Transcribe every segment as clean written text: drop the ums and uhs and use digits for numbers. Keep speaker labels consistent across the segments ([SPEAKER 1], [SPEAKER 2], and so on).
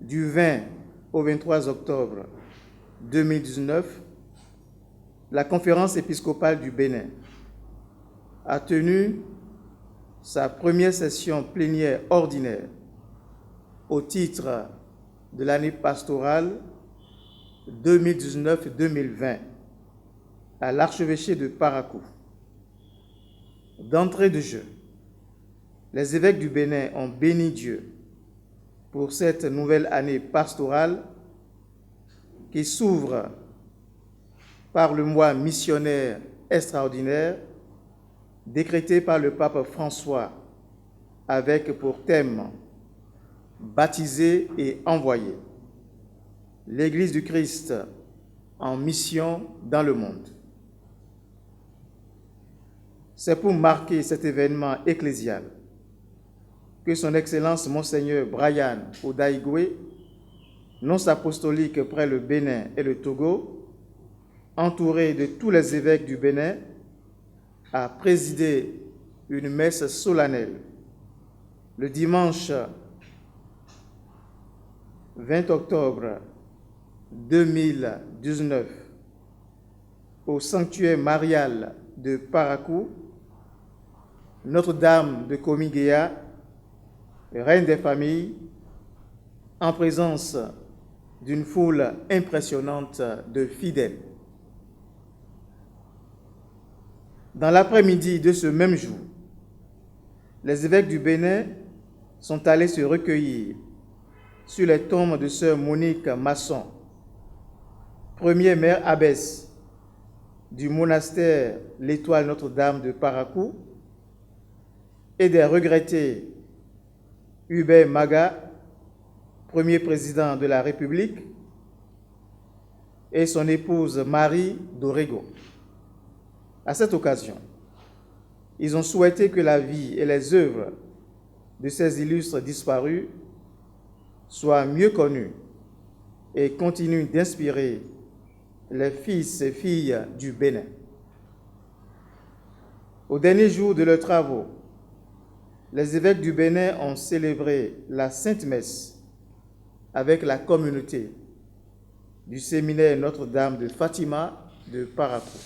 [SPEAKER 1] du 20 au 23 octobre 2019, la Conférence épiscopale du Bénin a tenu sa première session plénière ordinaire au titre de l'année pastorale 2019-2020 à l'archevêché de Parakou. D'entrée de jeu, les évêques du Bénin ont béni Dieu pour cette nouvelle année pastorale qui s'ouvre par le mois missionnaire extraordinaire décrété par le pape François avec pour thème « Baptiser et envoyer » l'Église du Christ en mission dans le monde. C'est pour marquer cet événement ecclésial que son Excellence Monseigneur Brian Odaigwe, nonce apostolique près le Bénin et le Togo, entouré de tous les évêques du Bénin, a présidé une messe solennelle le dimanche 20 octobre 2019 au sanctuaire marial de Parakou, Notre-Dame de Komigéa, reine des familles, en présence d'une foule impressionnante de fidèles. Dans l'après-midi de ce même jour, les évêques du Bénin sont allés se recueillir sur les tombes de sœur Monique Masson, première mère abbesse du monastère L'Étoile Notre-Dame de Parakou, et des regrettés Hubert Maga, premier président de la République, et son épouse Marie Dorego. À cette occasion, ils ont souhaité que la vie et les œuvres de ces illustres disparus soient mieux connus et continuent d'inspirer les fils et filles du Bénin. Au dernier jour de leurs travaux, les évêques du Bénin ont célébré la Sainte Messe avec la communauté du séminaire Notre-Dame de Fatima de Parakou.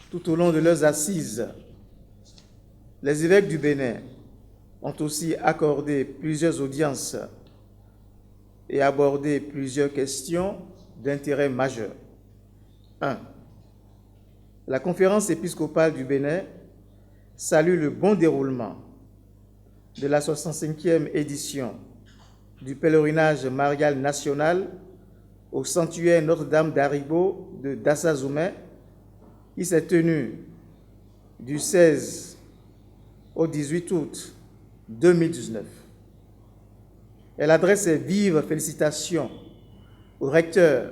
[SPEAKER 1] Tout au long de leurs assises, les évêques du Bénin ont aussi accordé plusieurs audiences et abordé plusieurs questions d'intérêt majeur. 1. La Conférence épiscopale du Bénin salue le bon déroulement de la 65e édition du pèlerinage marial national au sanctuaire Notre-Dame d'Aribo de Dassazoumé, qui s'est tenu du 16 au 18 août 2019. Elle adresse ses vives félicitations au recteur,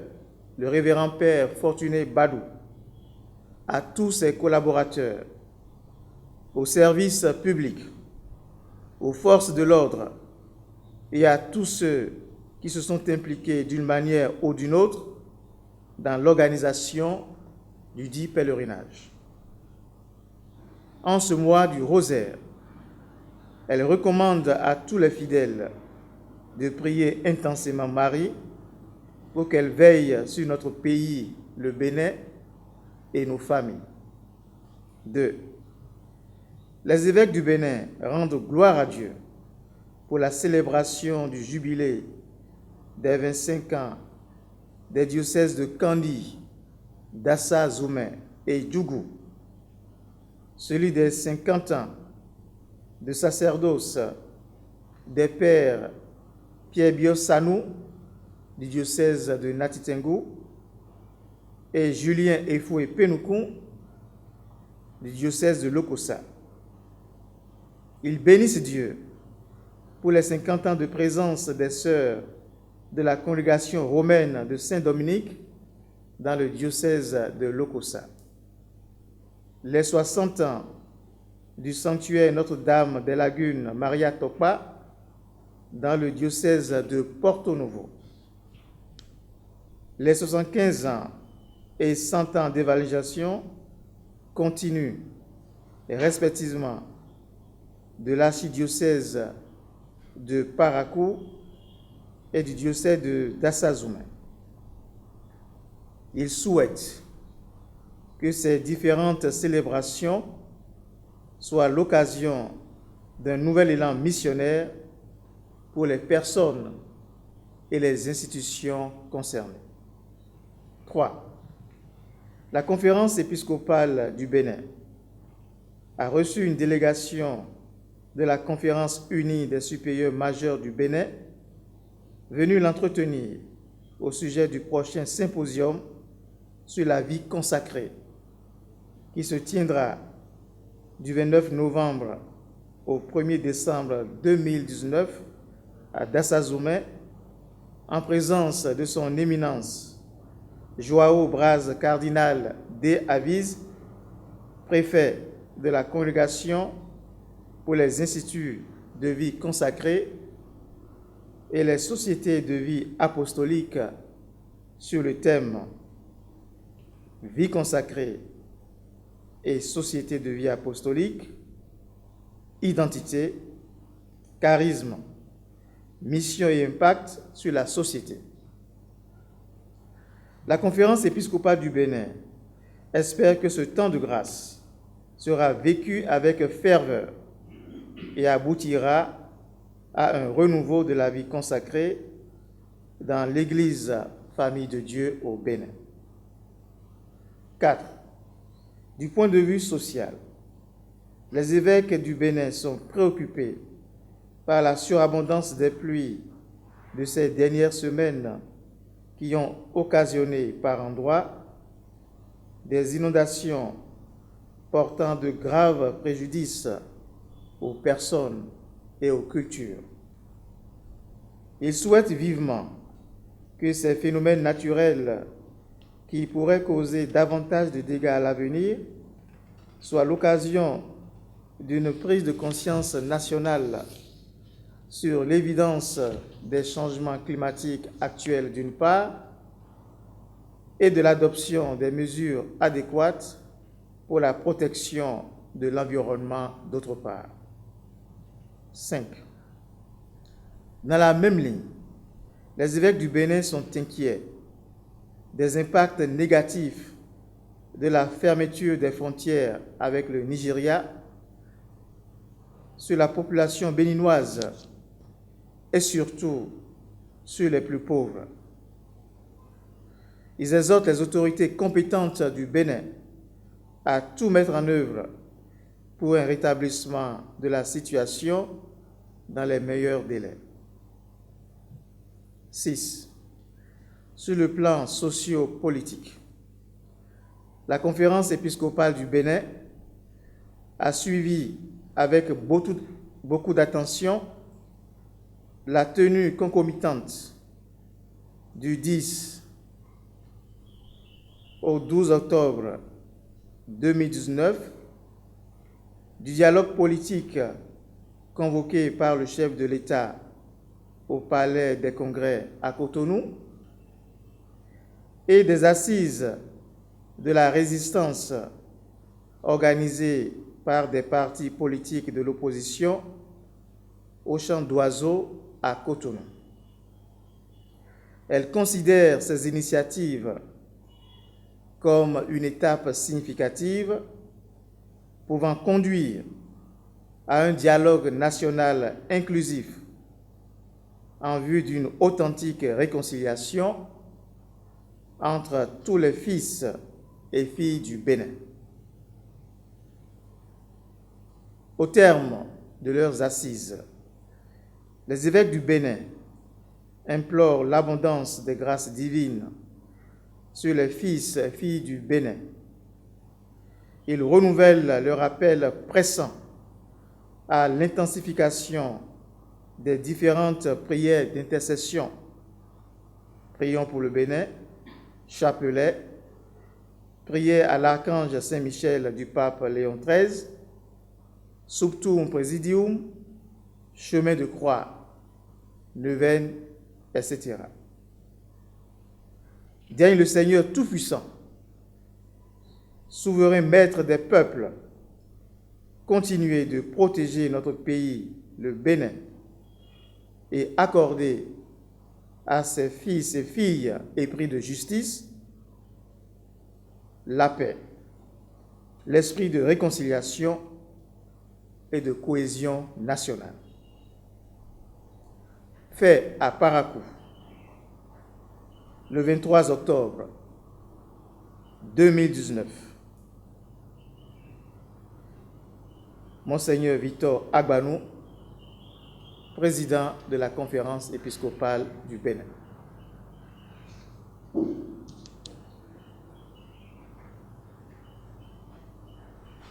[SPEAKER 1] le révérend Père Fortuné Badou, à tous ses collaborateurs, aux services publics, aux forces de l'ordre et à tous ceux qui se sont impliqués d'une manière ou d'une autre dans l'organisation du dit pèlerinage. En ce mois du rosaire, elle recommande à tous les fidèles de prier intensément Marie pour qu'elle veille sur notre pays, le Bénin, et nos familles. 2. Les évêques du Bénin rendent gloire à Dieu pour la célébration du jubilé des 25 ans des diocèses de Kandi, Dassa-Zoumé et Djougou, celui des 50 ans de sacerdoce des pères Pierre Biosanou du diocèse de Natitengu et Julien Efoué Pénoukoun du diocèse de Lokossa. Ils bénissent Dieu pour les 50 ans de présence des sœurs de la congrégation romaine de Saint-Dominique dans le diocèse de Lokossa, les 60 ans du sanctuaire Notre-Dame des Lagunes Maria Topa dans le diocèse de Porto Novo, les 75 ans et 100 ans d'évangélisation continue, respectivement, de l'archidiocèse de Parakou et du diocèse d'Assazoumen. Il souhaite que ces différentes célébrations soient l'occasion d'un nouvel élan missionnaire pour les personnes et les institutions concernées. 3. La conférence épiscopale du Bénin a reçu une délégation de la Conférence unie des supérieurs majeurs du Bénin, venue l'entretenir au sujet du prochain symposium sur la vie consacrée, qui se tiendra du 29 novembre au 1er décembre 2019 à Dassazoumen, en présence de son éminence Joao Braz cardinal D. Aviz, préfet de la Congrégation pour les instituts de vie consacrée et les sociétés de vie apostolique sur le thème vie consacrée et société de vie apostolique, identité, charisme, mission et impact sur la société. La conférence épiscopale du Bénin espère que ce temps de grâce sera vécu avec ferveur et aboutira à un renouveau de la vie consacrée dans l'Église Famille de Dieu au Bénin. 4. Du point de vue social, les évêques du Bénin sont préoccupés par la surabondance des pluies de ces dernières semaines qui ont occasionné par endroits des inondations portant de graves préjudices aux personnes et aux cultures. Ils souhaitent vivement que ces phénomènes naturels qui pourraient causer davantage de dégâts à l'avenir soient l'occasion d'une prise de conscience nationale sur l'évidence des changements climatiques actuels d'une part et de l'adoption des mesures adéquates pour la protection de l'environnement d'autre part. 5. Dans la même ligne, les évêques du Bénin sont inquiets des impacts négatifs de la fermeture des frontières avec le Nigeria sur la population béninoise et surtout sur les plus pauvres. Ils exhortent les autorités compétentes du Bénin à tout mettre en œuvre pour un rétablissement de la situation dans les meilleurs délais. 6. Sur le plan socio-politique, la conférence épiscopale du Bénin a suivi avec beaucoup d'attention la tenue concomitante du 10 au 12 octobre 2019 du dialogue politique convoqué par le chef de l'État au Palais des Congrès à Cotonou et des assises de la résistance organisées par des partis politiques de l'opposition au Champ d'Oiseaux à Cotonou. Elle considère ces initiatives comme une étape significative pouvant conduire à un dialogue national inclusif en vue d'une authentique réconciliation entre tous les fils et filles du Bénin. Au terme de leurs assises, les évêques du Bénin implorent l'abondance des grâces divines sur les fils et filles du Bénin. Ils renouvellent leur appel pressant à l'intensification des différentes prières d'intercession. Prions pour le Bénin, chapelet, prière à l'archange Saint-Michel du pape Léon XIII, Subtum Praesidium, chemin de croix, neuvaine, etc. Daigne le Seigneur Tout-Puissant, souverain maître des peuples, continuer de protéger notre pays, le Bénin, et accorder à ses fils et filles épris de justice la paix, l'esprit de réconciliation et de cohésion nationale. Fait à Parakou, le 23 octobre 2019. Monseigneur Victor Agbanou, président de la Conférence épiscopale du Bénin.